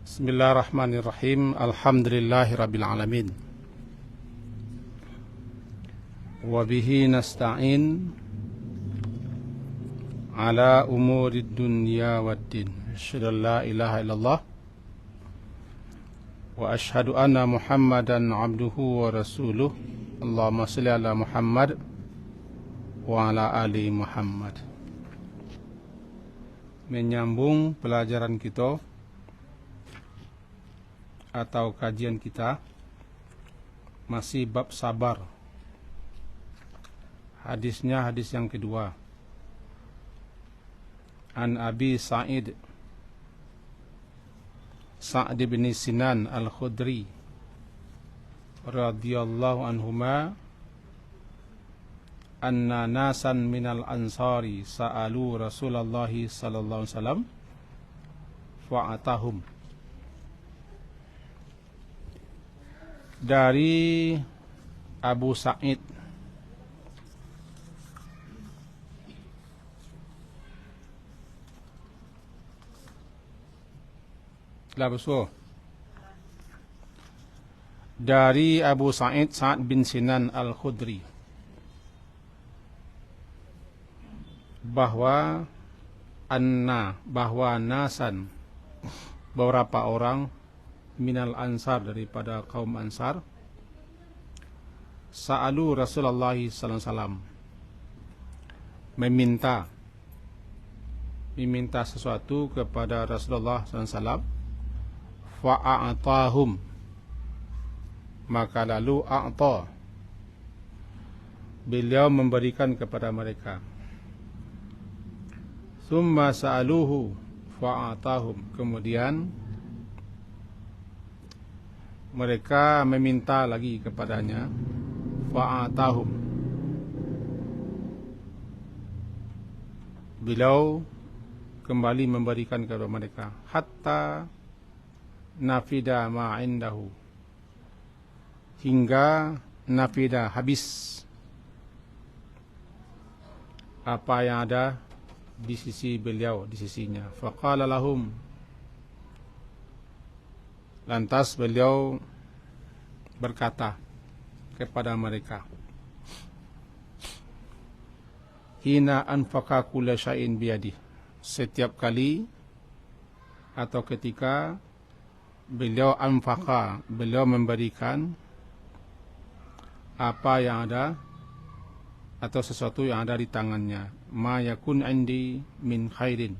Bismillahirrahmanirrahim. Alhamdulillahirabbil alamin. Wa bihi nasta'in ala umurid dunya waddin. Asyhadu an la ilaha illallah wa asyhadu anna Muhammadan abduhu wa rasuluh. Allahumma shalli ala Muhammad wa ala ali Muhammad. Menyambung pelajaran kita atau kajian kita masih bab sabar. Hadisnya hadis yang kedua. An Abi Sa'id bin Sinan Al-Khudri radhiyallahu anhuma anna nasan minal ansari sa'alu Rasulullah sallallahu alaihi wasallam fa'atahum. Dari Abu Sa'id dari Abu Sa'id Sa'ad bin Sinan Al-Khudri bahwa nasan beberapa orang minal ansar daripada kaum ansar sa'alu Rasulullah sallallahu alaihi wasallam meminta sesuatu kepada Rasulullah sallallahu alaihi wasallam fa'atahum, maka lalu a'ta, beliau memberikan kepada mereka. Summa sa'aluhu fa'atahum, kemudian mereka meminta lagi kepadanya, fa'atahum, beliau kembali memberikan kepada mereka, hatta nafida ma'indahu, hingga nafida, habis apa yang ada di sisi beliau, di sisinya. Faqala lahum, lantas beliau berkata kepada mereka, hina anfaqa kulla syai'in biyadih, setiap kali atau ketika beliau anfaqa, beliau memberikan apa yang ada atau sesuatu yang ada di tangannya, ma yakun indi min khairin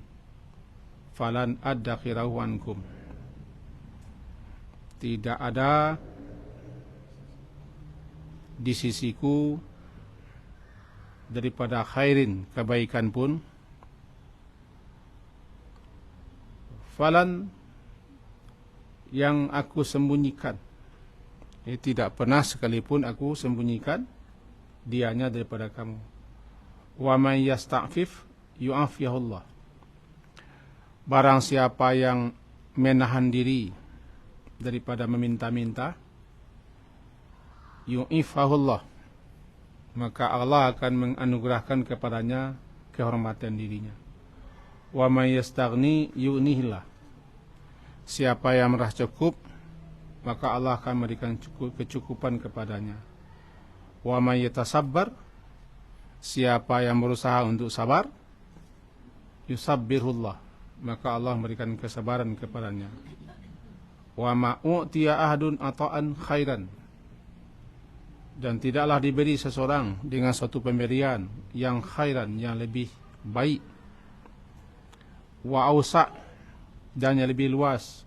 falan addakhirahu ankum, tidak ada di sisiku daripada khairin, kebaikan pun, falan, yang aku sembunyikan, tidak pernah sekalipun aku sembunyikan dianya daripada kamu. Wa may yasta'fif yu'afihullah, barang siapa yang menahan diri daripada meminta-minta, yu'ifahullah, maka Allah akan menganugerahkan kepadanya kehormatan dirinya. Wa may yastaghni yu'nihillah, siapa yang merasa cukup, maka Allah akan memberikan kecukupan kepadanya. Wa may yatasabbar, siapa yang berusaha untuk sabar, yusabbirullah, maka Allah memberikan kesabaran kepadanya. Wa ma u'tiya ahadun ata'an khairan, dan tidaklah diberi seseorang dengan suatu pemberian yang khairan, yang lebih baik, wa ausa', dan yang lebih luas,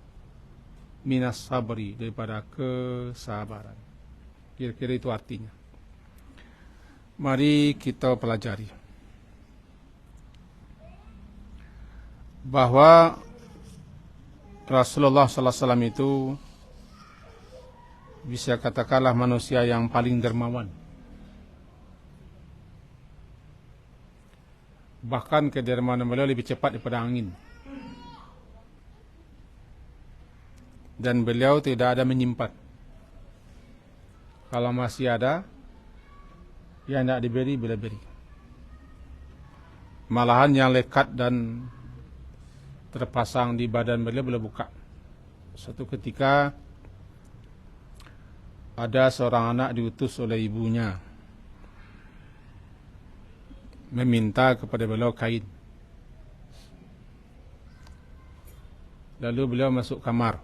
minas sabri, daripada kesabaran. Kira-kira itu artinya. Mari kita pelajari bahwa Rasulullah sallallahu alaihi wasallam itu bisa katakanlah manusia yang paling dermawan. Bahkan kedermawanan beliau lebih cepat daripada angin. Dan beliau tidak ada menyimpan. Kalau masih ada, yang tidak diberi, beliau beri. Malahan yang lekat dan terpasang di badan beliau buka Suatu ketika ada seorang anak diutus oleh ibunya meminta kepada beliau kain. Lalu beliau masuk kamar.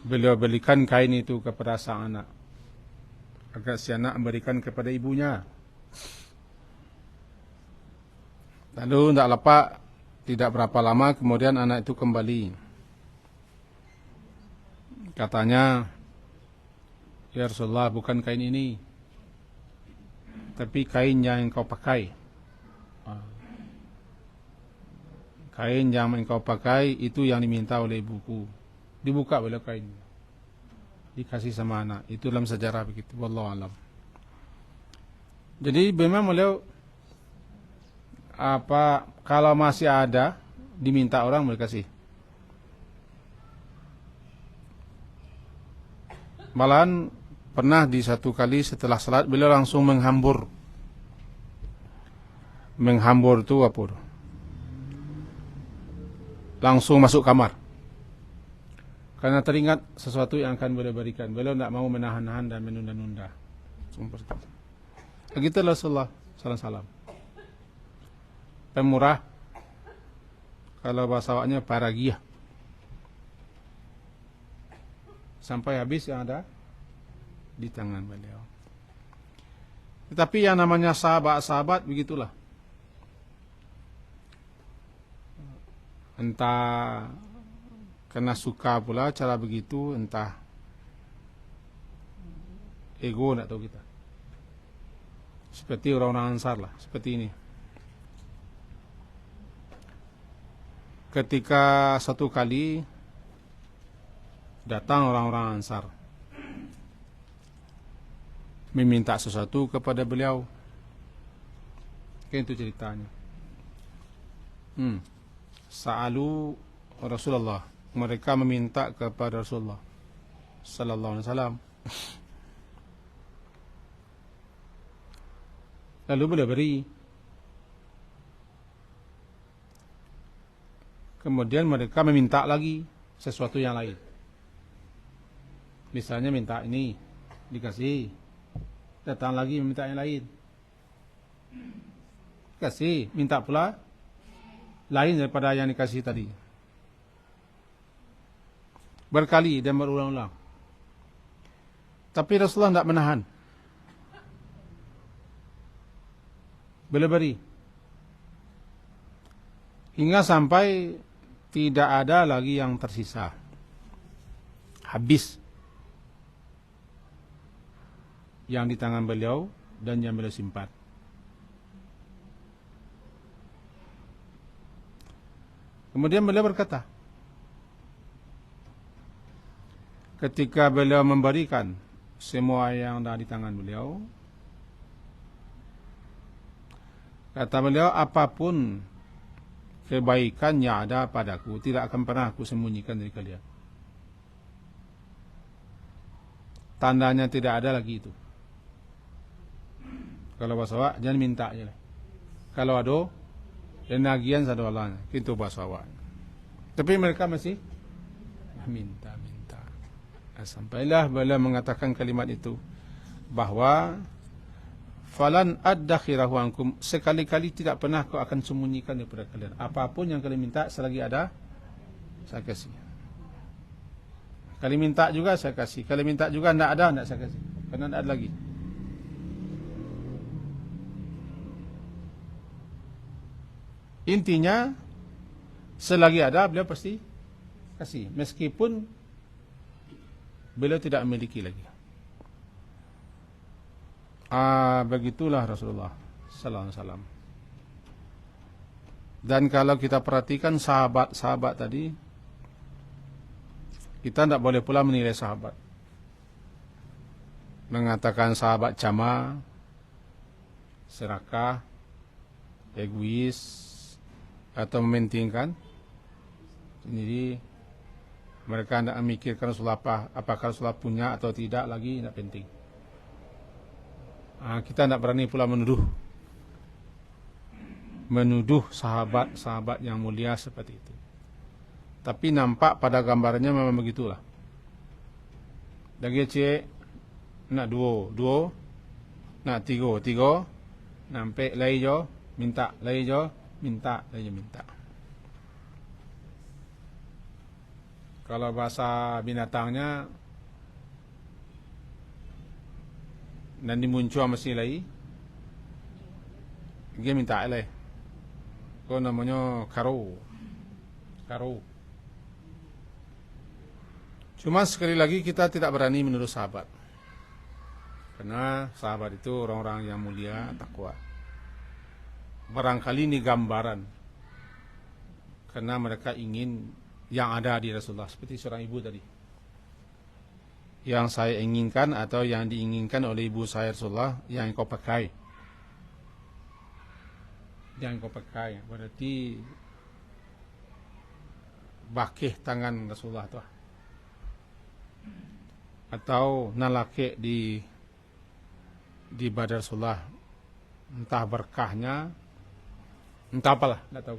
Beliau belikan kain itu kepada sang anak, agar si anak memberikan kepada ibunya. Lalu tidak berapa lama kemudian anak itu kembali. Katanya, "Ya Rasulullah, bukan kain ini, tapi kain yang engkau pakai. Kain yang engkau pakai itu yang diminta oleh ibuku." Dibuka oleh kain, dikasih sama anak. Itu dalam sejarah begitu. Wallahu alam. Jadi memang beliau kalau masih ada diminta orang boleh kasih. Malahan pernah di satu kali setelah salat beliau langsung menghambur. Menghambur itu apa? Langsung masuk kamar. Karena teringat sesuatu yang akan beliau berikan. Beliau tidak mau menahan-nahan dan menunda-nunda. Begitu Rasulullah salam. Pemurah, kalau bahasa awaknya paragiah. Sampai habis yang ada di tangan beliau. Tetapi yang namanya sahabat-sahabat begitulah. Entah karena suka pula cara begitu, entah ego, tidak tahu kita. Seperti orang-orang Ansar lah, seperti ini. Ketika satu kali datang orang-orang Ansar meminta sesuatu kepada beliau. Itu ceritanya. Sa'alu Rasulullah. Mereka meminta kepada Rasulullah sallallahu alaihi wasallam. Lalu beliau beri. Kemudian mereka meminta lagi sesuatu yang lain. Misalnya minta ini, dikasih. Datang lagi meminta yang lain. Kasih, minta pula lain daripada yang dikasih tadi. Berkali dan berulang-ulang. Tapi Rasulullah tidak menahan. Beliau beri. Hingga sampai tidak ada lagi yang tersisa. Habis. Yang di tangan beliau dan yang beliau simpan. Kemudian beliau berkata, ketika beliau memberikan semua yang ada di tangan beliau, kata beliau, apapun kebaikan yang ada padaku tidak akan pernah aku sembunyikan dari kalian. Tandanya tidak ada lagi itu. Kalau bahasa awak jangan minta aja lah. Kalau ada dan lagian satu Allah, itu bahasa awak. Tapi mereka masih minta. Sampailah beliau mengatakan kalimat itu, bahwa falan addakhirahu ankum, sekali-kali tidak pernah kau akan sembunyikan daripada kalian. Apapun yang kalian minta selagi ada, saya kasih. Kalian minta juga saya kasih. Kalian minta juga tidak ada, tidak saya kasih. Karena tidak ada lagi. Intinya selagi ada beliau pasti kasih, meskipun beliau tidak memiliki lagi. Begitulah Rasulullah sallallahu alaihi wasallam. Dan kalau kita perhatikan sahabat-sahabat tadi, kita tidak boleh pula menilai sahabat. Mengatakan sahabat cama, serakah, egois, atau mementingkan sendiri. Mereka tidak memikirkan Rasulullah apakah Rasulullah punya atau tidak lagi, tidak penting. Kita tidak berani pula menuduh sahabat-sahabat yang mulia seperti itu. Tapi nampak pada gambarnya memang begitulah. Lagi cek nak dua, nak tiga, nampak lai jo, minta lai jo, minta. Kalau bahasa binatangnya nanti muncul mesti lai, dia minta lai. Kau namanya karo. Cuma sekali lagi kita tidak berani menuduh sahabat, karena sahabat itu orang-orang yang mulia, takwa. Barangkali ini gambaran, karena mereka ingin yang ada di Rasulullah, seperti seorang ibu tadi. Yang saya inginkan atau yang diinginkan oleh ibu saya Rasulullah, yang kau pakai. Yang kau pakai, berarti bakih tangan Rasulullah tu. Atau nalake di badan Rasulullah, entah berkahnya, entah apalah, tidak tahu.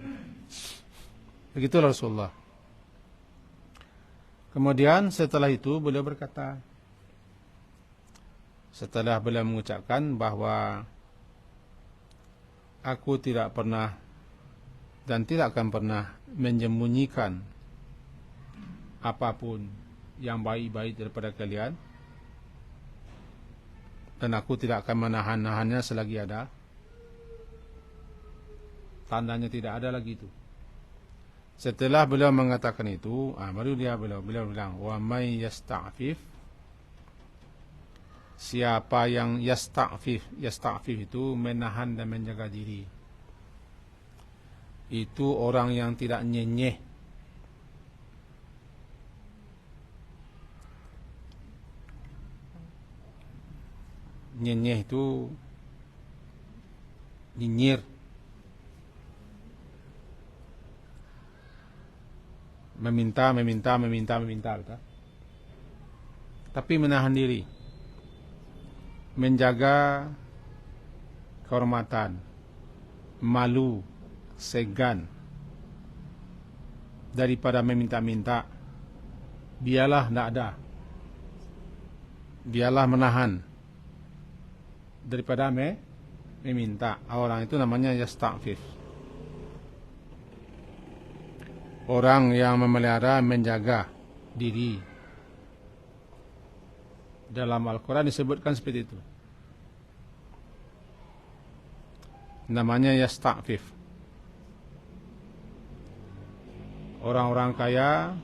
Begitulah Rasulullah. Kemudian setelah itu beliau berkata, setelah beliau mengucapkan bahwa aku tidak pernah dan tidak akan pernah menyembunyikan apapun yang baik-baik daripada kalian, dan aku tidak akan menahan-nahannya selagi ada. Tandanya tidak ada lagi itu. Setelah beliau mengatakan itu, baru beliau bilang, wa may yasta'fif, siapa yang yasta'fif itu menahan dan menjaga diri, itu orang yang tidak nyenyeh. Nyenyeh itu nyinyir, meminta, betul? Tapi menahan diri, menjaga kehormatan, malu, segan daripada meminta-minta. Biarlah tidak ada, biarlah menahan daripada meminta. Orang itu namanya yasta'fif, orang yang memelihara, menjaga diri. Dalam Al-Quran disebutkan seperti itu, namanya yasta'fif. Orang-orang kaya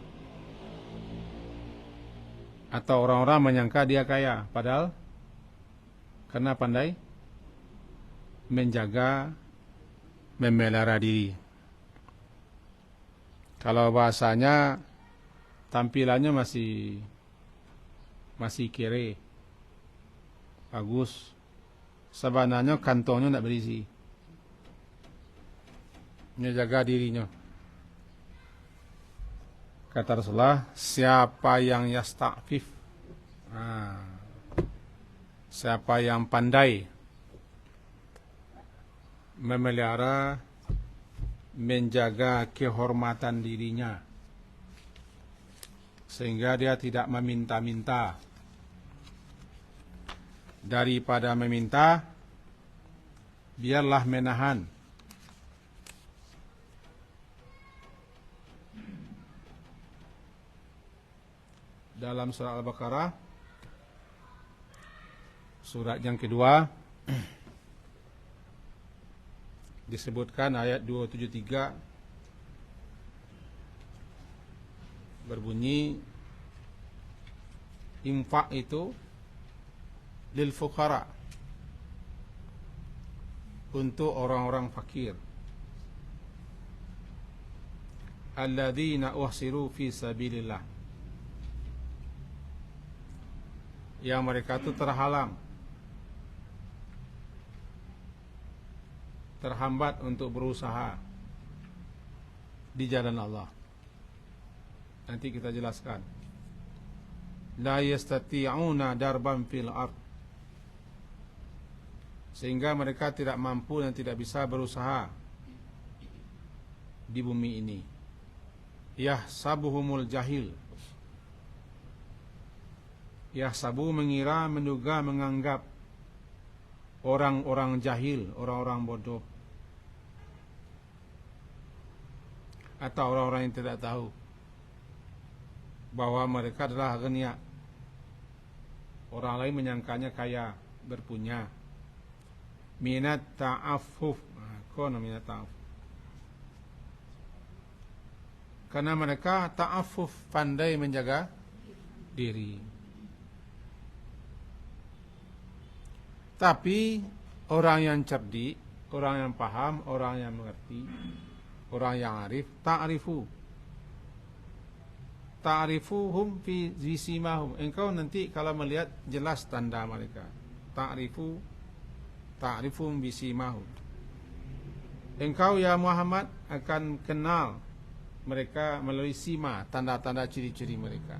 atau orang-orang menyangka dia kaya, padahal karena pandai menjaga, memelihara diri. Kalau bahasanya tampilannya masih kere, bagus, sebenarnya kantongnya tidak berisi. Menjaga dirinya. Kata Rasulullah, siapa yang yasta'fif, siapa yang pandai memelihara, menjaga kehormatan dirinya, sehingga dia tidak meminta-minta. Daripada meminta, biarlah menahan. Dalam surah Al-Baqarah, surat yang kedua, disebutkan ayat 273 berbunyi, infak itu lil fuqara, untuk orang-orang fakir, alladzina uhsiru fi sabilillah, yang mereka itu terhambat untuk berusaha di jalan Allah. Nanti kita jelaskan. La yastati'una darban fil ard, sehingga mereka tidak mampu dan tidak bisa berusaha di bumi ini. yahsabuhumul jahil. Yahsabu mengira, menduga, menganggap orang-orang jahil, orang-orang bodoh, atau orang-orang yang tidak tahu bahwa mereka adalah ghaniya. Orang lain menyangkanya kaya, berpunya. Minat ta'affuf. Kono minat ta'affuf. Karena mereka ta'affuf, pandai menjaga diri. Tapi orang yang cerdik, orang yang paham, orang yang mengerti, orang yang arif, ta'rifuhum fi zisimahum. Engkau nanti kalau melihat jelas tanda mereka. Ta'rifuhum bisimahum. Engkau ya Muhammad akan kenal mereka melalui sima, tanda-tanda ciri-ciri mereka.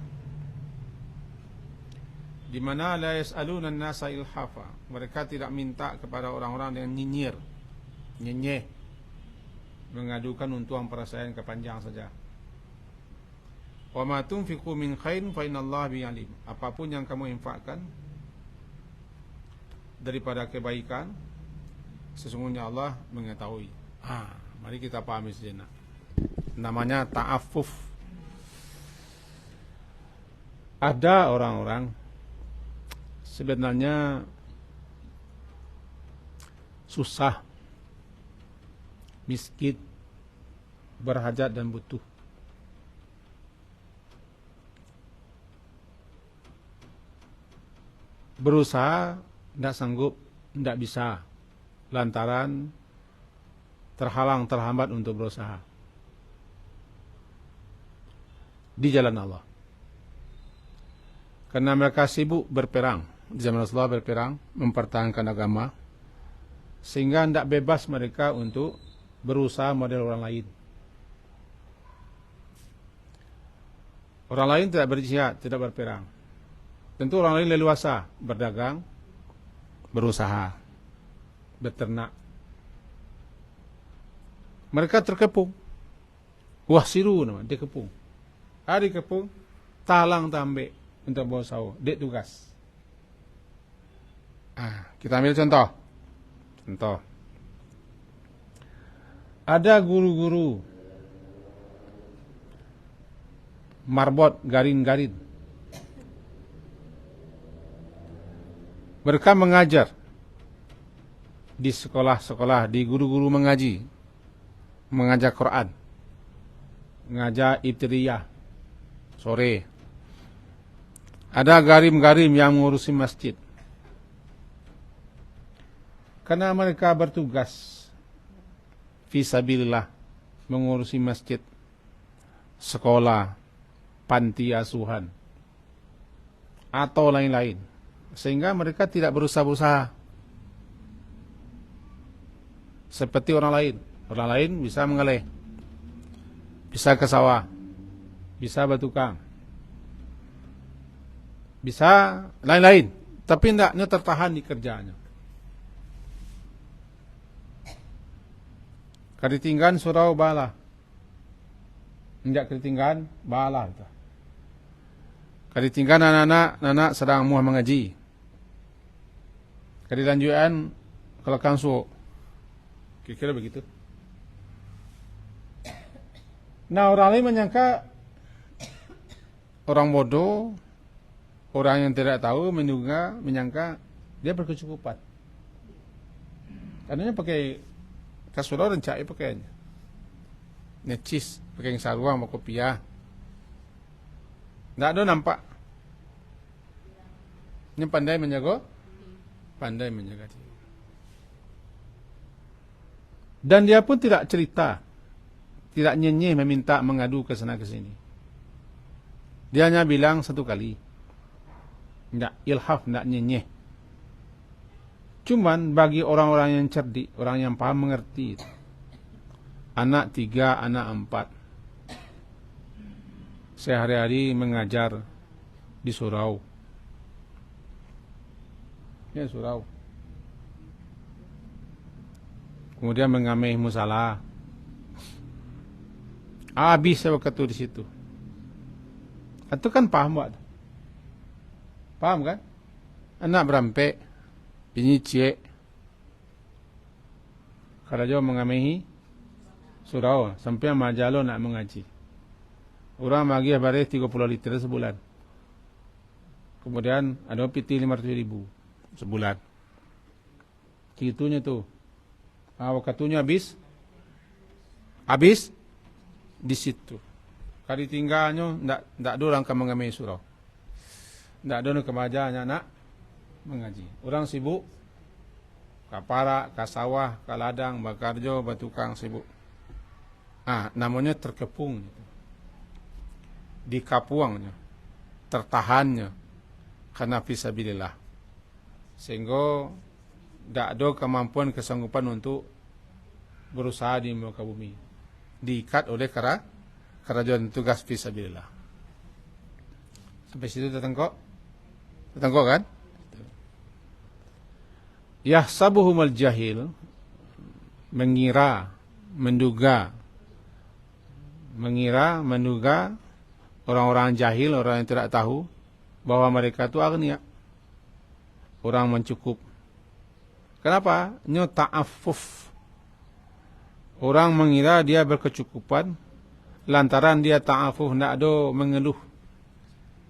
Di mana la yas'aluna an-nasa ilhafa. Mereka tidak minta kepada orang-orang dengan nyinyir, nyenyeh, mengadukan untuang perasaan kepanjang saja. Wa ma tunfiqu min khairin fa innallaha bihi alim. Apapun yang kamu infakkan daripada kebaikan, sesungguhnya Allah mengetahui. Mari kita pahami sejenak. Namanya ta'affuf. Ada orang-orang sebenarnya susah, miskin, berhajat dan butuh. Berusaha, tidak sanggup, tidak bisa, lantaran terhalang, terhambat untuk berusaha di jalan Allah. Karena mereka sibuk berperang, di zaman Rasulullah berperang, mempertahankan agama, sehingga tidak bebas mereka untuk berusaha model orang lain. Orang lain tidak berjihad, tidak berperang. Tentu orang lain leluasa berdagang, berusaha, beternak. Mereka terkepung. Wahsiru nama, dia kepung. Hari kepung, talang tambek untuk bawa sawah, dek tugas. Kita ambil contoh. Ada guru-guru marbot, garin-garin. Mereka mengajar di sekolah-sekolah, di guru-guru mengaji, mengajar Quran, mengajar ibtidaiyah sore. Ada garim-garim yang mengurusi masjid. Karena mereka bertugas fisabilillah, mengurusi masjid, sekolah, panti asuhan, atau lain-lain. Sehingga mereka tidak berusaha-usaha seperti orang lain. Orang lain bisa mengeleh, bisa ke sawah, bisa bertukang, bisa lain-lain. Tapi tidaknya tertahan di kerjaannya. Keritinggan surau bala, tidak keritinggan bala. Keritinggan anak-anak sedang muah mengaji. Kedilanjuan kalau kangsu, kira-kira begitu. Nah, orang lain menyangka orang bodoh, orang yang tidak tahu, menyangka dia berkecukupan. Karena pakai kasur dan cai pakainya, necis, pakai yang sarung, mau kopiah, tidak ada nampak. Ini pandai menjaga diri. Dan dia pun tidak cerita, tidak nyenyeh meminta mengadu ke sana ke sini. Dia hanya bilang satu kali. Tidak ilhaf, tidak nyenyeh. Cuman bagi orang-orang yang cerdik, orang yang paham mengerti, anak 3, anak 4, sehari-hari mengajar di surau. Ya, surau. Kemudian mengameh musalah. Habis waktu itu di situ. Itu kan paham buat. Paham kan? Anak berampek, bini cik. Kalau jauh mengamehi surau sampai majalo nak mengaji. Orang bagi baris 30 liter sebulan. Kemudian ada piti 500.000 sebulan. Gitunya tuh. Waktunya habis di situ. Kali tinggalnya ndak ada orang yang mengamehi surau. Ndak ada orang kemajanya nak mengaji. Orang sibuk ke parak, ke sawah, ke ladang, bakarjo, batukang sibuk. Namanya terkepung. Dikapuangnya, tertahannya karena fisabilillah. Sehingga tidak ada kemampuan kesanggupan untuk berusaha di muka bumi. Diikat oleh kerajaan tugas fisabilillah. Sampai situ tertengkok? Tertengkok kan? Yahsabuhumul jahil, mengira, menduga orang-orang jahil, orang yang tidak tahu bahwa mereka itu agniya, orang mencukup. Kenapa? Ta'affuf. Orang mengira dia berkecukupan lantaran dia ta'affuf, tidak ada mengeluh,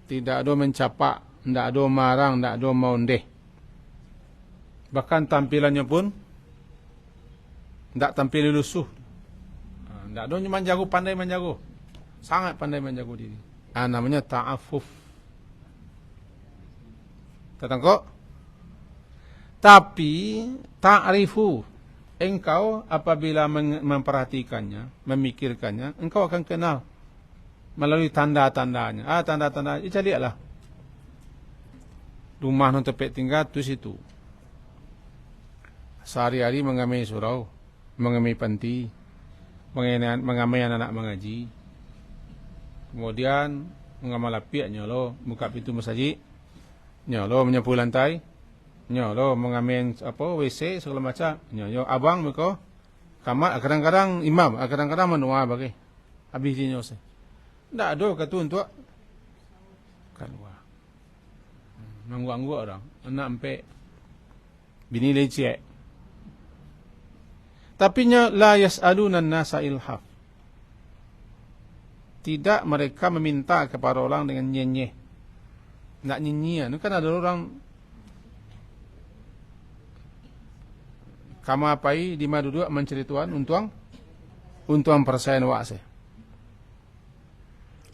tidak ada mencapak, tidak ada marang, tidak ada maundeh. Bahkan tampilannya pun tidak tampil lusuh. Tidak ada menjago, pandai menjago, sangat pandai menjago diri. Namanya ta'affuf. Tertangkap? Tapi ta'rifu, engkau apabila memperhatikannya, memikirkannya, engkau akan kenal melalui tanda-tandanya. Tanda-tanda, carilah. Rumah non tempat tinggal tu situ. Sehari-hari mengamai surau, mengamai panti, mengamai anak-anak mengaji. Kemudian mengamal api, nyolo buka pintu masjid, nyolo menyapu lantai, nyolo mengamen WC segala macam, nyolo abang mereka kamar, kadang-kadang imam, kadang-kadang menua bagi habis dia nyose. Ndak ada kata untuk keluar. Mengganggu orang, anak sampai bini lecek. Tapi la yas'aluna an-nasa ilhaf. Tidak mereka meminta kepada orang dengan nyenyeh. Nak nyenyian. Kan ada orang kama pai di maduduk mencari tuan untuang persen wase.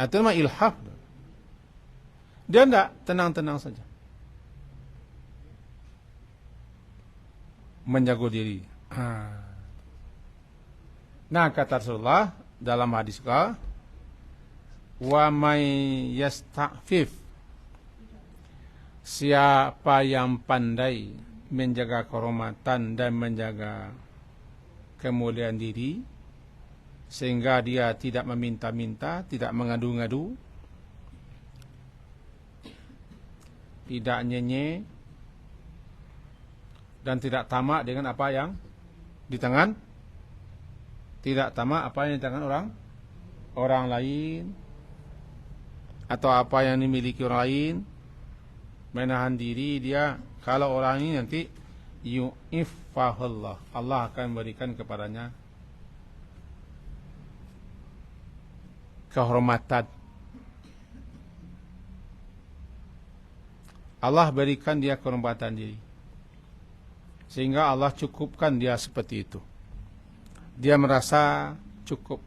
Itu nama ilhaf. Dia tidak tenang-tenang saja. Menjaga diri. Nah, kata Rasulullah dalam hadis ka, wa may yasta'fif, siapa yang pandai menjaga kehormatan dan menjaga kemuliaan diri sehingga dia tidak meminta-minta, tidak mengadu-ngadu, tidak nyenye dan tidak tamak dengan apa yang di tangan, tidak tamak apa yang di tangan orang lain atau apa yang dimiliki orang lain, menahan diri dia. Kalau orang ini nanti yu'iffahullah, Allah akan berikan kepadanya kehormatan. Allah berikan dia kehormatan diri sehingga Allah cukupkan dia seperti itu. Dia merasa cukup.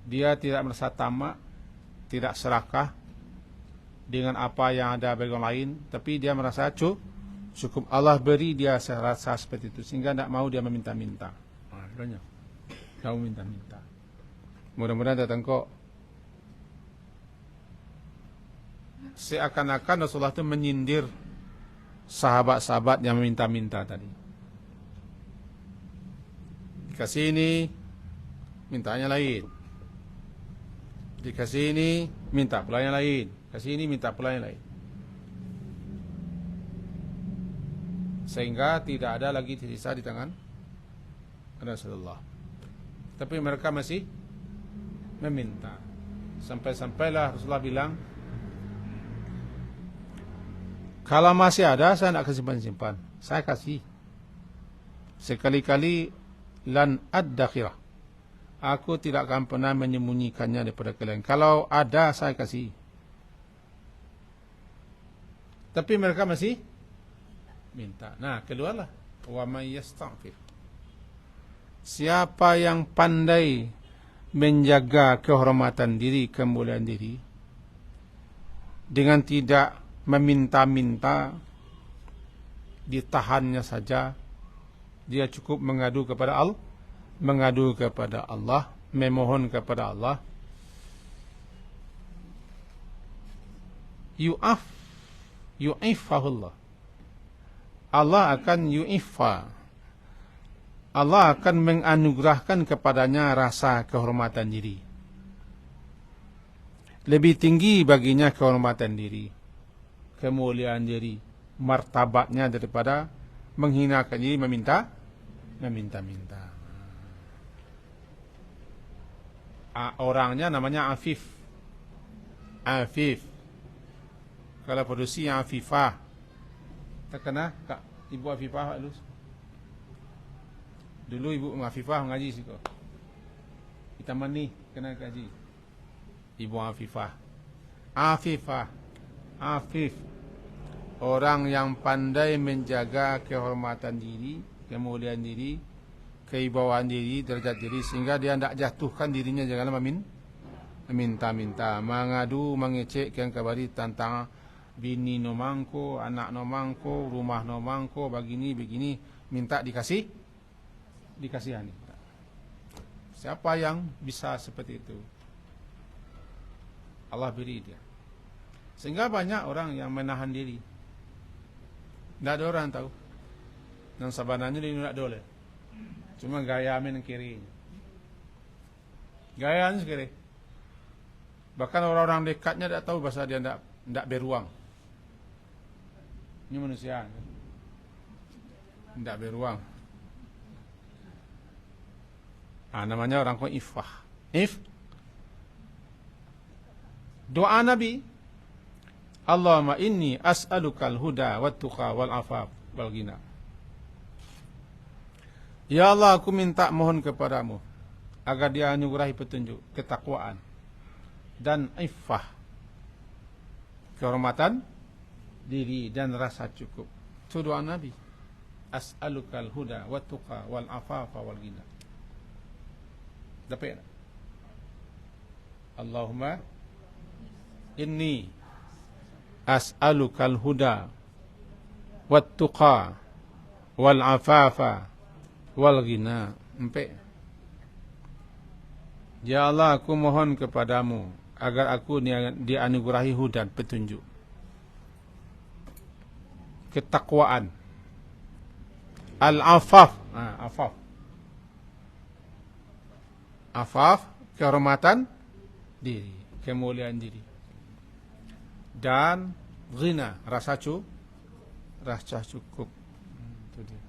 Dia tidak merasa tamak, tidak serakah dengan apa yang ada bagi orang lain, tapi dia merasa cukup. Allah beri dia rasa seperti itu sehingga tidak mau dia meminta-minta. Banyak. Tidak mau minta-minta. Mudah-mudahan datang kok. Seakan-akan Rasulullah itu menyindir sahabat-sahabat yang meminta-minta tadi. Dikasih ini, mintanya lain. Dikasih ini, minta pula yang lain. Kasih ini, minta pula yang lain. Sehingga tidak ada lagi sisa di tangan Rasulullah. Tapi mereka masih meminta. Sampai-sampailah Rasulullah bilang, kalau masih ada saya tidak simpan-simpan, saya kasih. Sekali-kali lan ad-dakhirah, aku tidak akan pernah menyembunyikannya daripada kalian. Kalau ada saya kasih. Tapi mereka masih minta. Nah, keluarlah wa may yastaghfir. Siapa yang pandai menjaga kehormatan diri, kemuliaan diri, dengan tidak meminta-minta, ditahannya saja, dia cukup mengadu kepada Allah, memohon kepada Allah, yu'ifahullah. Allah akan yu'ifah. Allah akan menganugerahkan kepadanya rasa kehormatan diri. Lebih tinggi baginya kehormatan diri, kemuliaan diri, martabatnya daripada menghinakan diri, meminta-minta. Orangnya namanya Afif. Afif. Kalau produksi yang Afifah. Terkena Kak Ibu Afifah Pak Lus? Dulu Ibu Afifah mengaji sih kok. Kita mani kena kaji. Ibu Afifah. Afifah. Afif. Orang yang pandai menjaga kehormatan diri, kemuliaan diri, keibawaan diri, derajat diri, sehingga dia tidak jatuhkan dirinya janganlah meminta-minta, mengadu, mengecek yang kabari tentang bini nomangko, anak nomangko, rumah nomangko, begini, minta dikasihani. Siapa yang bisa seperti itu? Allah beri dia. Sehingga banyak orang yang menahan diri. Tidak ada orang tahu. Dan sebenarnya dia tidak boleh. Cuma gaya amin kiri. Gaya kiri. Bahkan orang-orang dekatnya tidak tahu bahasa dia tidak beruang. Ini manusia. Tidak beruang. Namanya orang kok ifah. Doa Nabi, Allahumma inni as'alukal huda wat tuqa wal afaf wal ghina. Ya Allah, aku minta mohon kepadamu agar dia anugerahi petunjuk, ketakwaan dan iffah, kehormatan diri dan rasa cukup. Itu doa Nabi. As'alukal huda wat tuqa wal afaf wal ghina. Dapat? Allahumma inni as'alukal huda wat tuqa wal afafa wal ghina. Empat. Ya Allah, aku mohon kepadamu agar aku dianugerahi hudan, petunjuk, ketakwaan, al-afaf, afaf, kehormatan diri, kemuliaan diri, dan ghina, rasa cukup. Itu dia.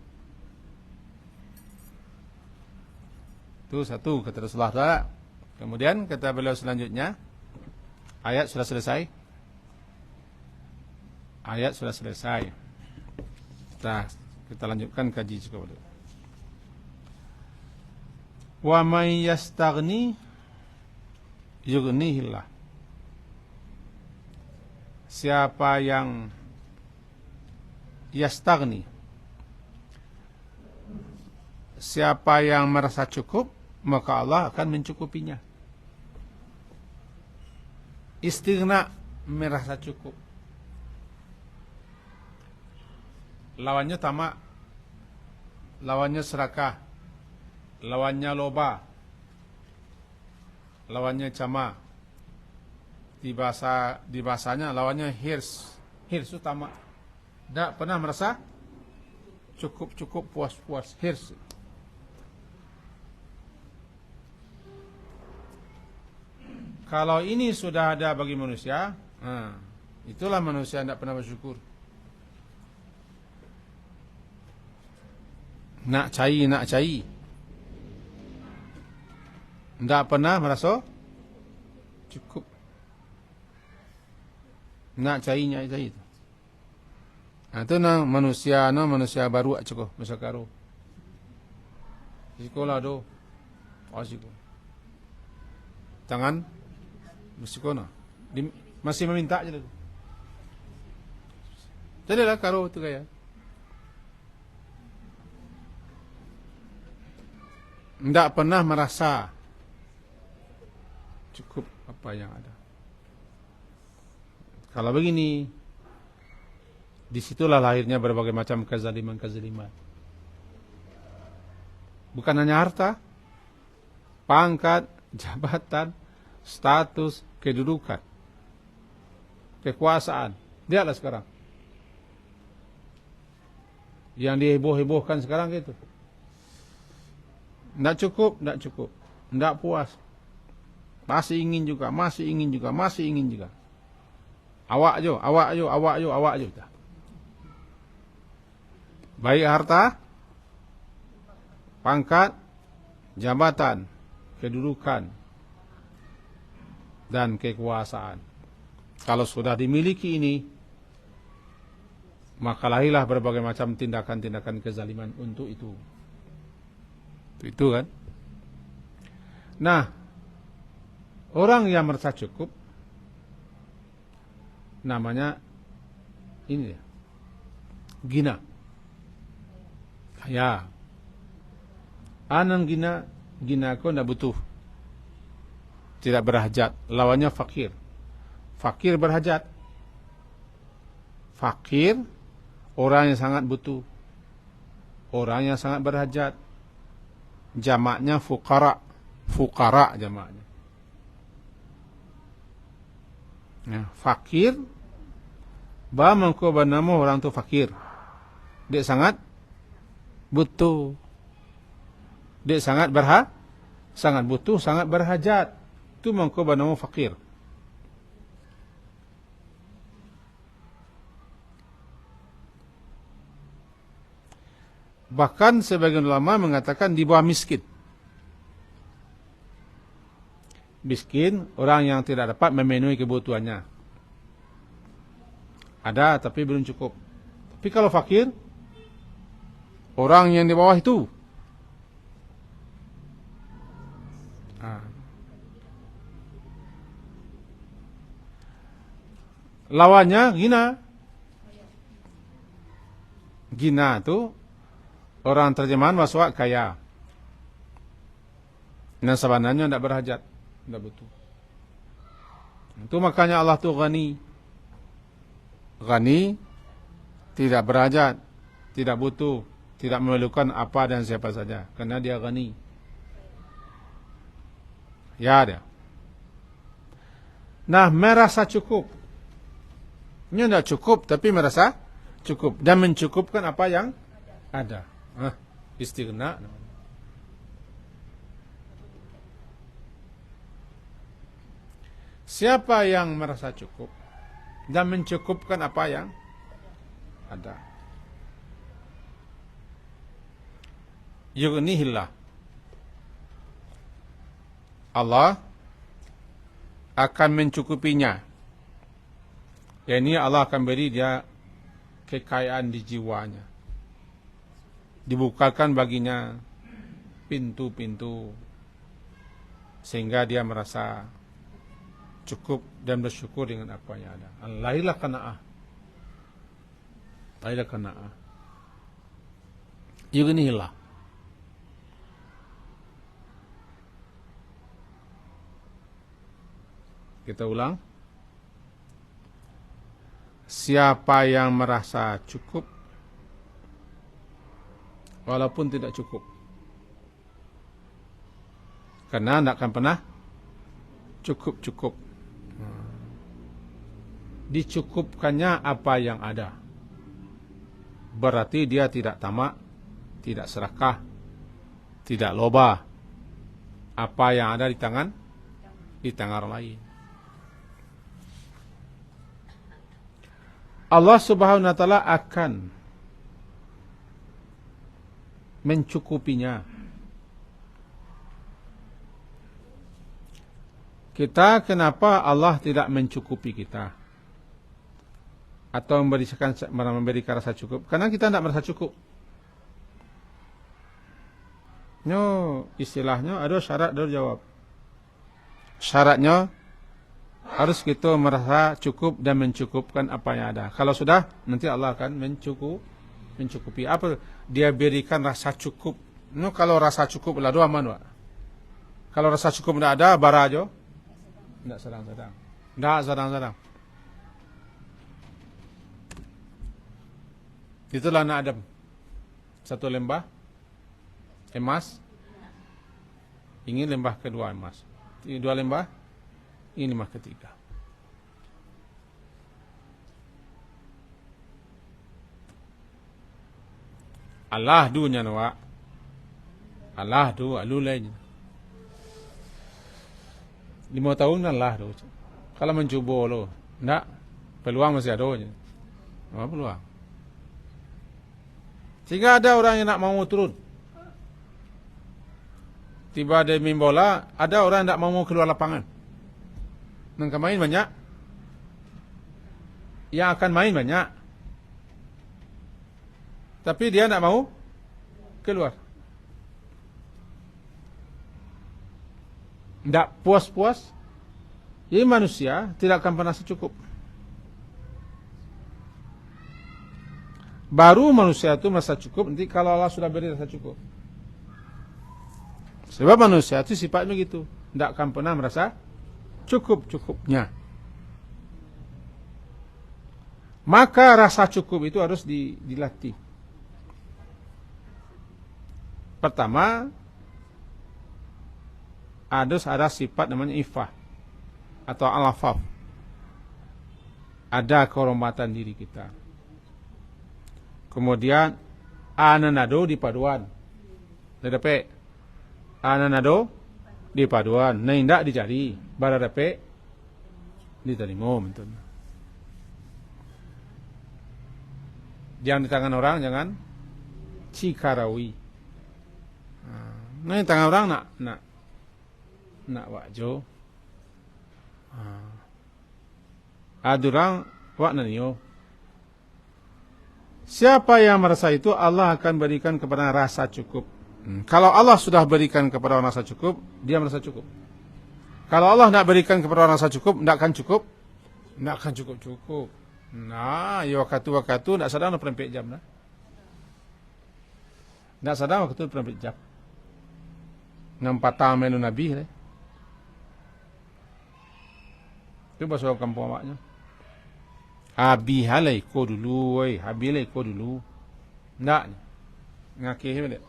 Itu satu kata Rasulullah. Kemudian kata beliau selanjutnya, ayat sudah selesai. Ayat sudah selesai. Kita lanjutkan kaji juga dulu. Wa may yastaghni yughnihillah. Siapa yang yastaghni, siapa yang merasa cukup, maka Allah akan mencukupinya. Istighna, merasa cukup. Lawannya tamak, lawannya serakah, lawannya loba, lawannya cama. Di bahasanya lawannya hirs. Hirs itu tamak. Tidak pernah merasa cukup, puas, hirs. Kalau ini sudah ada bagi manusia, itulah manusia tidak pernah bersyukur. Nak cai. Tidak pernah merasa Cukup. Nak cari itu. Itu manusia baru cukup masa karo. Sekolah do. Asiko. Tangan bersikono. Masih meminta aja tu. Jadilah karo tu kaya. Tidak pernah merasa cukup apa yang ada. Kalau begini, disitulah lahirnya berbagai macam kezaliman. Bukan hanya harta, pangkat, jabatan, status, kedudukan, kekuasaan. Lihatlah sekarang. Yang diheboh-hebohkan sekarang gitu. Tidak cukup. Tidak puas. Masih ingin juga. Awak jo. Baik harta, pangkat, jabatan, kedudukan, dan kekuasaan. Kalau sudah dimiliki ini, maka lahirlah berbagai macam tindakan-tindakan kezaliman untuk itu. Itu kan. Nah, orang yang merasa cukup namanya ini ya, gina. Kaya. Anang gina ko ndak butuh. Tidak berhajat. Lawannya fakir. Fakir berhajat. Fakir orang yang sangat butuh. Orang yang sangat berhajat. Jamaknya fuqara. Fuqara jamaknya. Ya, fakir ba mangko banamo orang tu fakir. Dia sangat butuh. Dia sangat butuh, sangat berhajat. Itu mangko banamo fakir. Bahkan sebagian ulama mengatakan di bawah miskin. Miskin, orang yang tidak dapat memenuhi kebutuhannya. Ada, tapi belum cukup. Tapi kalau fakir, orang yang di bawah itu. Lawannya, gina. Gina itu, orang terjemahan waswa kaya. Dan sebenarnya tidak berhajat. Tidak butuh. Itu makanya Allah tu ghani. Ghani, tidak berhajat, tidak butuh, tidak memerlukan apa dan siapa saja. Karena dia ghani. Ya dia. Nah, merasa cukup. Ini tidak cukup, tapi merasa cukup. Dan mencukupkan apa yang ada. Istighna. Siapa yang merasa cukup dan mencukupkan apa yang ada? Yughnihillah. Allah akan mencukupinya. Yani Allah akan beri dia kekayaan di jiwanya. Dibukakan baginya pintu-pintu sehingga dia merasa cukup dan bersyukur dengan apa yang ada. Lahirlah qanaah. Lahirlah qanaah. Yughnihillah. Kita ulang. Siapa yang merasa cukup walaupun tidak cukup. Karena tidak akan pernah cukup. Dicukupkannya apa yang ada. Berarti dia tidak tamak, tidak serakah, tidak loba. Apa yang ada di tangan orang lain. Allah Subhanahu wa taala akan mencukupinya. Kita kenapa Allah tidak mencukupi kita atau memberikan rasa cukup? Karena kita tidak merasa cukup. Istilahnya ada syarat dan jawab. Syaratnya harus kita merasa cukup dan mencukupkan apa yang ada. Kalau sudah, nanti Allah akan mencukupi. Apa? Dia berikan rasa cukup. Kalau rasa cukup lah dua mana? Kalau rasa cukup tidak ada, bara aja. Tidak sedang-sedang. Tidak sedang-sedang. Itulah anak Adam. Satu lembah emas, ingin lembah kedua emas. Dua lembah, ini lembah ketiga. Allah dunya nawa. Allah du alulainya. 5 tahun Allah tu. Kalau mencuba lo, enggak, peluang masih ada. Apa peluang? Sehingga ada orang yang nak mau turun. Tiba ada main bola, ada orang yang tak mau keluar lapangan. Nang main banyak. Yang akan main banyak. Tapi dia tak mau keluar. Tak puas-puas. Jadi manusia tidak akan pernah cukup. Baru manusia itu merasa cukup nanti kalau Allah sudah beri rasa cukup. Sebab manusia itu sifatnya begitu, tidak akan pernah merasa cukup-cukupnya. Maka rasa cukup itu harus dilatih. Pertama, ada sifat namanya ifah atau al-afaf. Ada kehormatan diri kita. Kemudian ananado di paduan. Dapat ananado di paduan. Nah, indak dicari, bara dapat diterima betul. Jangan di tangan orang, jangan cikarawi. Nah, di tangan orang nak wajo. Adurang wak naniyo. Siapa yang merasa itu, Allah akan berikan kepada rasa cukup. Kalau Allah sudah berikan kepada orang rasa cukup, dia merasa cukup. Kalau Allah tidak berikan kepada orang rasa cukup, tidak akan cukup. Tidak akan cukup-cukup. Nah, ya waktu-waktu tidak sadar nak perempik jam lah. Tidak sadar waktu itu perempik jam. Ngampatah melu Nabi. Itu bahasa kampung awaknya. Abi halai ko dulu, woi. Abi halai ko dulu. Ndak. Ngakih balik.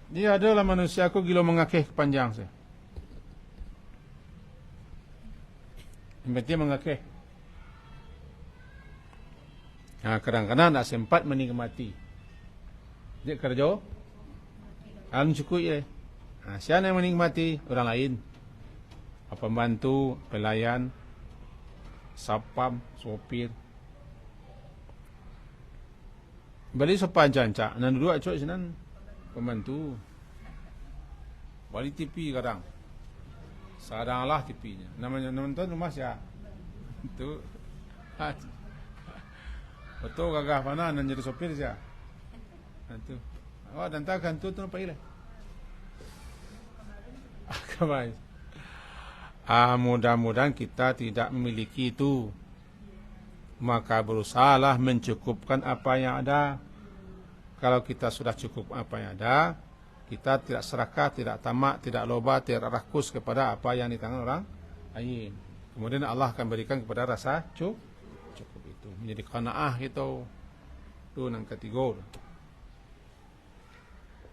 Dia adalah manusia aku gila mengakih panjang saya. Yang penting mengakih. Nah, kadang-kadang tak sempat menikmati. Dia kerja. Alam cukup ya. Nah, siapa yang menikmati? Orang lain. Pembantu, pelayan, sapam, sopir. Balik sopan cancak. Nan duduk acok sinan pembantu. Balik TV kadang. Sadang lah TV-nya. Namanya nonton rumah siapa? Itu. Betul gagah mana nan jadi sopir siapa? Itu. Oh, dan tak gantu tu apa ile? Kemai. Mudah-mudahan kita tidak memiliki itu. Maka berusahalah mencukupkan apa yang ada. Kalau kita sudah cukup apa yang ada, kita tidak serakah, tidak tamak, tidak loba, tidak rakus kepada apa yang di tangan orang lain. Kemudian Allah akan berikan kepada rasa cukup itu. Menjadi qanaah itu. Itu yang ketiga.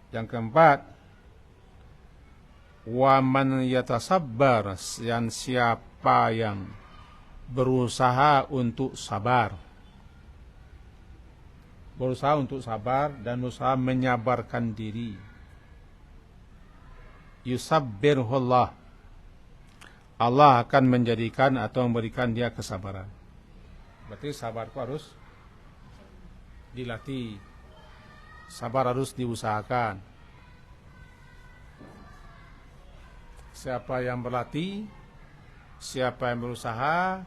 Yang keempat, wa man yatasabbar, yang siapa yang berusaha untuk sabar. Berusaha untuk sabar dan berusaha menyabarkan diri. Yusabbirullah. Allah akan menjadikan atau memberikan dia kesabaran. Berarti sabar itu harus dilatih. Sabar harus diusahakan. Siapa yang berlatih, siapa yang berusaha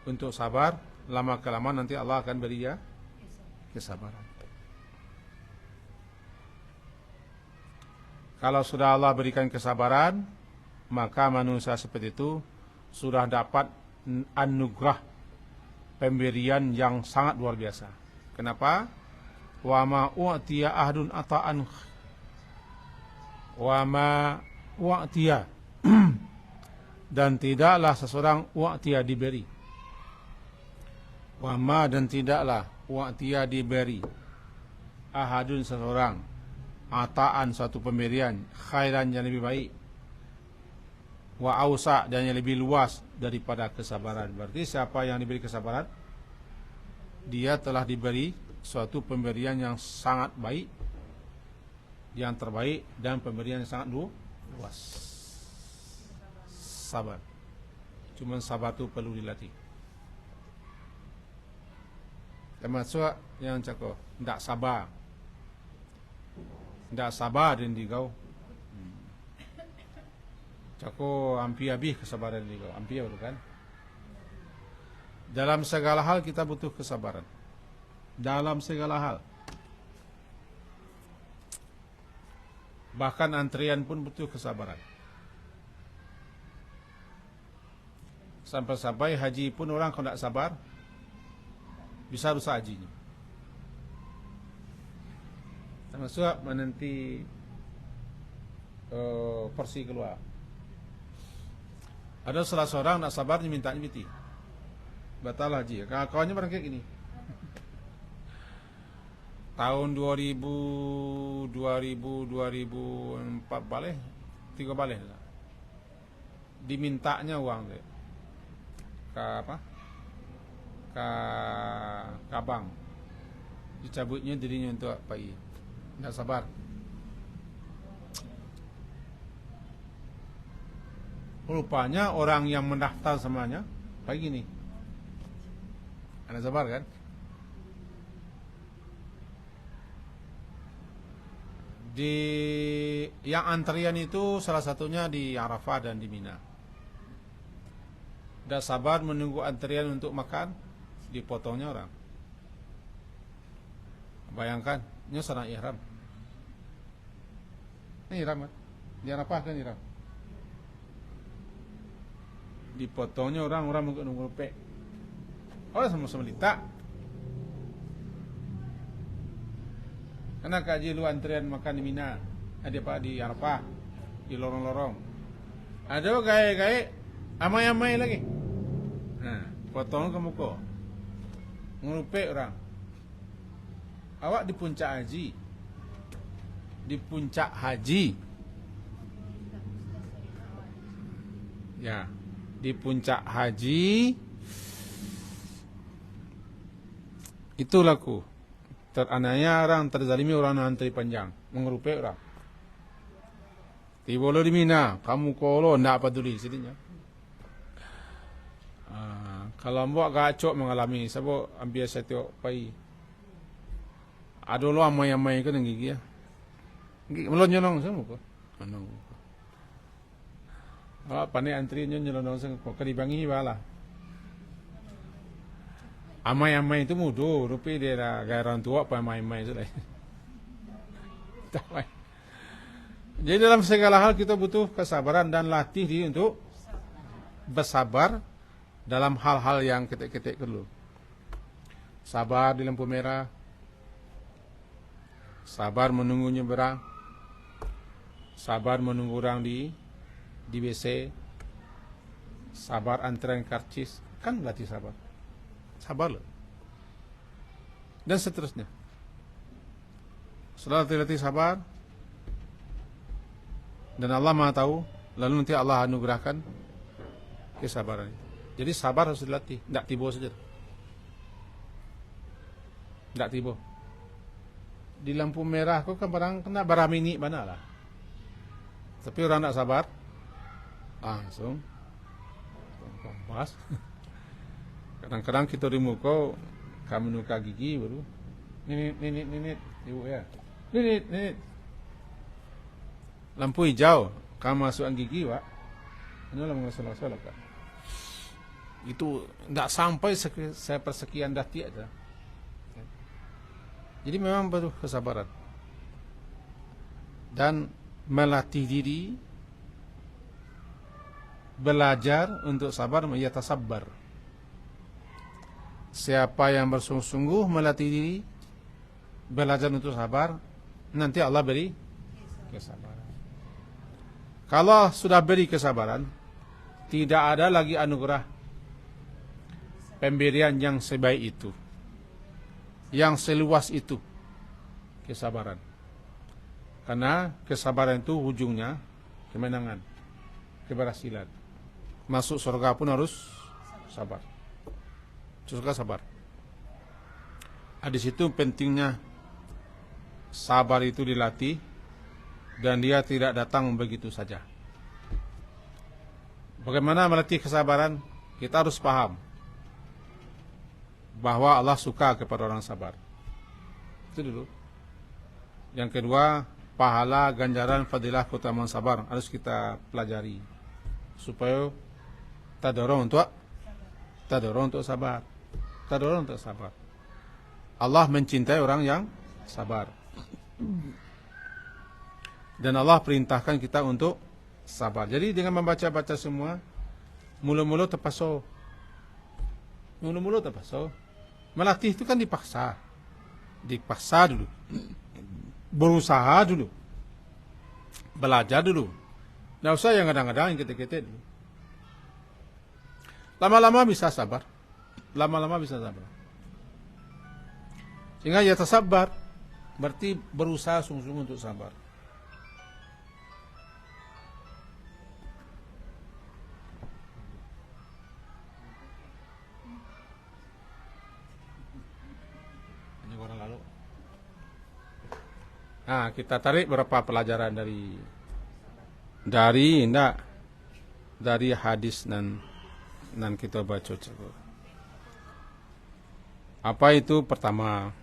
untuk sabar, lama kelamaan nanti Allah akan beri dia kesabaran. Kalau sudah Allah berikan kesabaran, maka manusia seperti itu sudah dapat anugerah pemberian yang sangat luar biasa. Kenapa? Wa ma u'tiya ahdun ata'an wa ma u'tiya dan tidaklah seseorang u'tiya diberi. Wa ma dan tidaklah u'tiya diberi ahadun seseorang ata'an suatu pemberian khairan yang lebih baik wa ausa dan yang lebih luas daripada kesabaran. Berarti siapa yang diberi kesabaran, dia telah diberi suatu pemberian yang sangat baik, yang terbaik, dan pemberian yang sangat luas. Sabar. Cuma sabar itu perlu dilatih. Termasuk yang cakap tidak sabar. Tidak sabar dan digau. Cako hampir habis kesabaran ni, hampir betul kan? Dalam segala hal kita butuh kesabaran. Dalam segala hal. Bahkan antrian pun butuh kesabaran. Sampai-sampai haji pun orang kalau tak sabar bisa rusak hajinya. Termasuk menanti porsi keluar. Ada salah seorang nak sabar dia minta nyemiti. Batal haji. Kawannya barang kayak gini. Tahun 2000 2004 balik 3 balik lah. Dimintanya uang dia. Ke bank. Dicabutnya dirinya untuk pergi. Tak sabar. Rupanya orang yang mendaftar semuanya pagi ni. Anda sabar kan? Di yang antrian itu salah satunya di Arafah dan di Mina. Dah sabar menunggu antrian untuk makan, dipotongnya orang. Bayangkan, ini sana ihram. Ini ihram kan? Di Arafah kan ihram. Dipotongnya orang nunggu pek. Orang sama-sama letak. Karena kaji lu antrian makan di Mina, ada apa di Arafah, di lorong-lorong. Ada gaya-gaya amai-amai lagi. Nah, potong ke muka. Ngerupek orang. Awak di puncak haji. Di puncak haji. Ya. Di puncak haji itu laku teranaya orang, terzalimi orang, antri panjang mengerupai orang. Tiba lo di Mina, kamu kolo nak peduli sedihnya. Kalau mbak gacok mengalami sebab ambil setiap pai ada lo amai-amai ke dengan gigi ya melon-nyolong semua kok pandai antrinya nyelonong sang kok keribangi bala. Amai-amai itu mudah, rupi dia dah gaya orang tua apa amai-amai sudah. Jadi dalam segala hal kita butuh kesabaran dan latih diri untuk bersabar dalam hal-hal yang ketik-ketik dulu. Sabar di lampu merah, sabar menunggu nyeberang, sabar menunggu orang di WC, sabar antrean karcis, kan berarti sabar. Sabar loh. Dan seterusnya. Setelah dilatih sabar, dan Allah Maha tahu, lalu nanti Allah anugerahkan kesabaran. Jadi sabar harus dilatih, tidak tiba saja. Tidak tiba. Di lampu merah kok kan barang kena baramini mana lah. Tapi orang tidak sabar, langsung kompas. Kadang-kadang kita di muka kami nuka gigi baru nini ibu ya nini lampu hijau Kamu masukkan gigi, Pak. Inilah mengasolah-asolah, Pak. Itu tidak sampai saya persekian detik aja. Jadi memang perlu kesabaran dan melatih diri belajar untuk sabar, yatasabar. Siapa yang bersungguh-sungguh melatih diri belajar untuk sabar, nanti Allah beri kesabaran. Kalau sudah beri kesabaran, tidak ada lagi anugerah pemberian yang sebaik itu, yang seluas itu, kesabaran. Karena kesabaran itu ujungnya kemenangan, keberhasilan. Masuk surga pun harus sabar. Surga sabar. Di situ pentingnya sabar itu dilatih dan dia tidak datang begitu saja. Bagaimana melatih kesabaran? Kita harus paham bahwa Allah suka kepada orang sabar. Itu dulu. Yang kedua, pahala, ganjaran, fadilah, keutamaan sabar harus kita pelajari supaya tadorong untuk sabar. Tadorong untuk sabar. Allah mencintai orang yang sabar. Dan Allah perintahkan kita untuk sabar. Jadi dengan membaca-baca semua, mula-mula terpaso. Mula-mula terpaso. Melatih itu kan dipaksa. Dipaksa dulu. Berusaha dulu. Belajar dulu. Nggak usah yang kadang-kadang yang ketik-ketik dulu. Lama-lama bisa sabar. Lama-lama bisa sabar. Sehingga ya tersabar. Berarti berusaha sungguh-sungguh untuk sabar. Ini orang lalu. Nah, kita tarik beberapa pelajaran dari hadis dan kita baca coba. Apa itu? Pertama,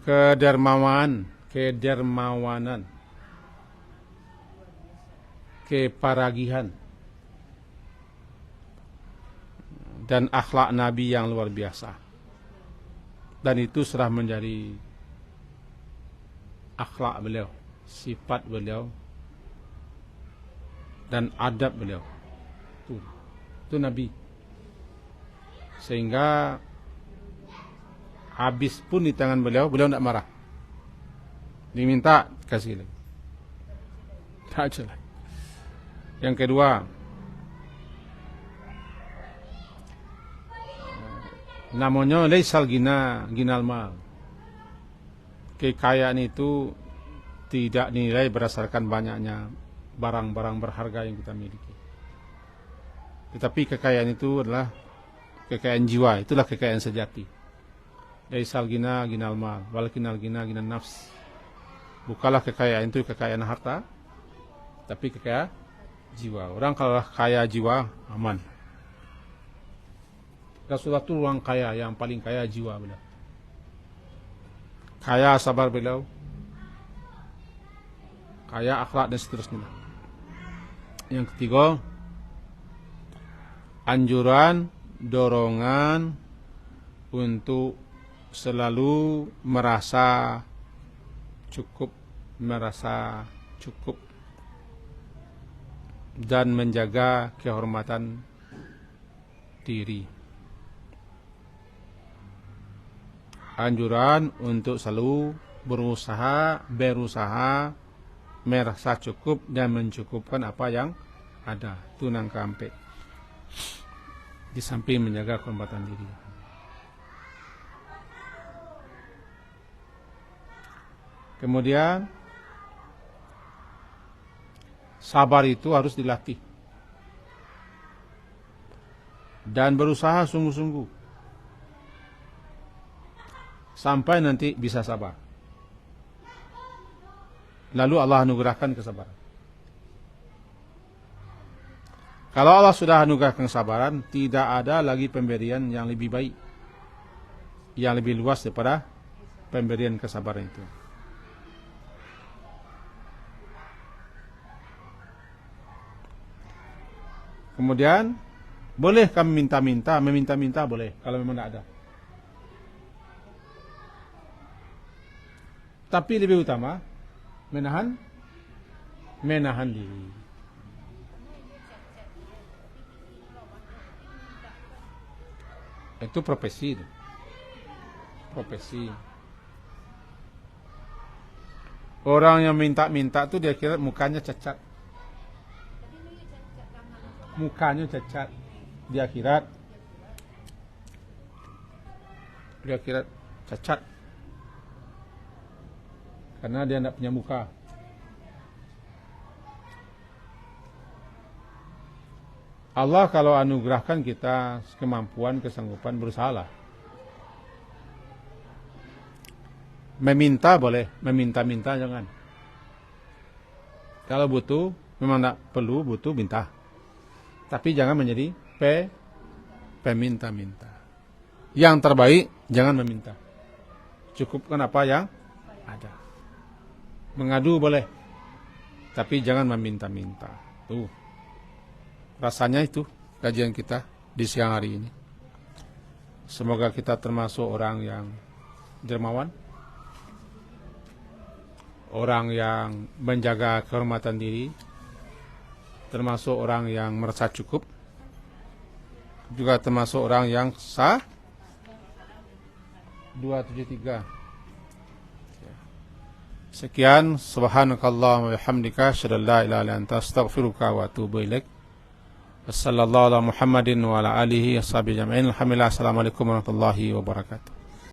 kedermawanan, keparagihan dan akhlak Nabi yang luar biasa. Dan itu sudah menjadi akhlak beliau, sifat beliau, dan adab beliau. Itu Nabi. Sehingga habis pun di tangan beliau tidak marah. Diminta, kasih lagi. Tak jelas. Yang kedua, namanya laisal ginal mal. Kekayaan itu tidak dinilai berdasarkan banyaknya barang-barang berharga yang kita miliki. Tetapi kekayaan itu adalah kekayaan jiwa, itulah kekayaan sejati. Laisal ginal mal, walakinal ginan nafs. Bukanlah kekayaan itu kekayaan harta, tapi kekayaan jiwa. Orang kalau kaya jiwa, aman. Rasulullah itu orang kaya, yang paling kaya jiwa beliau. Kaya sabar beliau, kaya akhlak dan seterusnya. Yang ketiga, anjuran, dorongan untuk selalu merasa cukup dan menjaga kehormatan diri. Anjuran untuk selalu berusaha merasa cukup dan mencukupkan apa yang ada. Itu nang kampe. Di samping menjaga kehormatan diri. Kemudian sabar itu harus dilatih dan berusaha sungguh-sungguh sampai nanti bisa sabar. Lalu Allah anugerahkan kesabaran. Kalau Allah sudah anugerahkan kesabaran, tidak ada lagi pemberian yang lebih baik, yang lebih luas daripada pemberian kesabaran itu. Kemudian boleh kami meminta-minta boleh kalau memang tidak ada. Tapi lebih utama menahan diri. Itu profesi. Orang yang minta-minta tuh dia kira mukanya cacat. Mukanya cacat di akhirat. Dia kira cacat. Karena dia tidak punya muka. Allah kalau anugerahkan kita kemampuan, kesanggupan, berusahalah. Meminta boleh, meminta-minta jangan. Kalau butuh, memang tidak perlu, butuh, minta. Tapi jangan menjadi peminta-minta. Yang terbaik, jangan meminta. Cukupkan apa yang ada. Mengadu boleh, tapi jangan meminta-minta. Tuh. Rasanya itu kajian kita di siang hari ini. Semoga kita termasuk orang yang dermawan, orang yang menjaga kehormatan diri, termasuk orang yang merasa cukup, juga termasuk orang yang sah. 273. Sekian, subhanakallahumma wa bihamdika, asyhadu an la ilaha illa anta, astaghfiruka wa atubu ilaik. Wassallallahu ala Muhammadin wa ala alihi washabihi ajma'in. Alhamdulillah, assalamualaikum warahmatullahi wabarakatuh.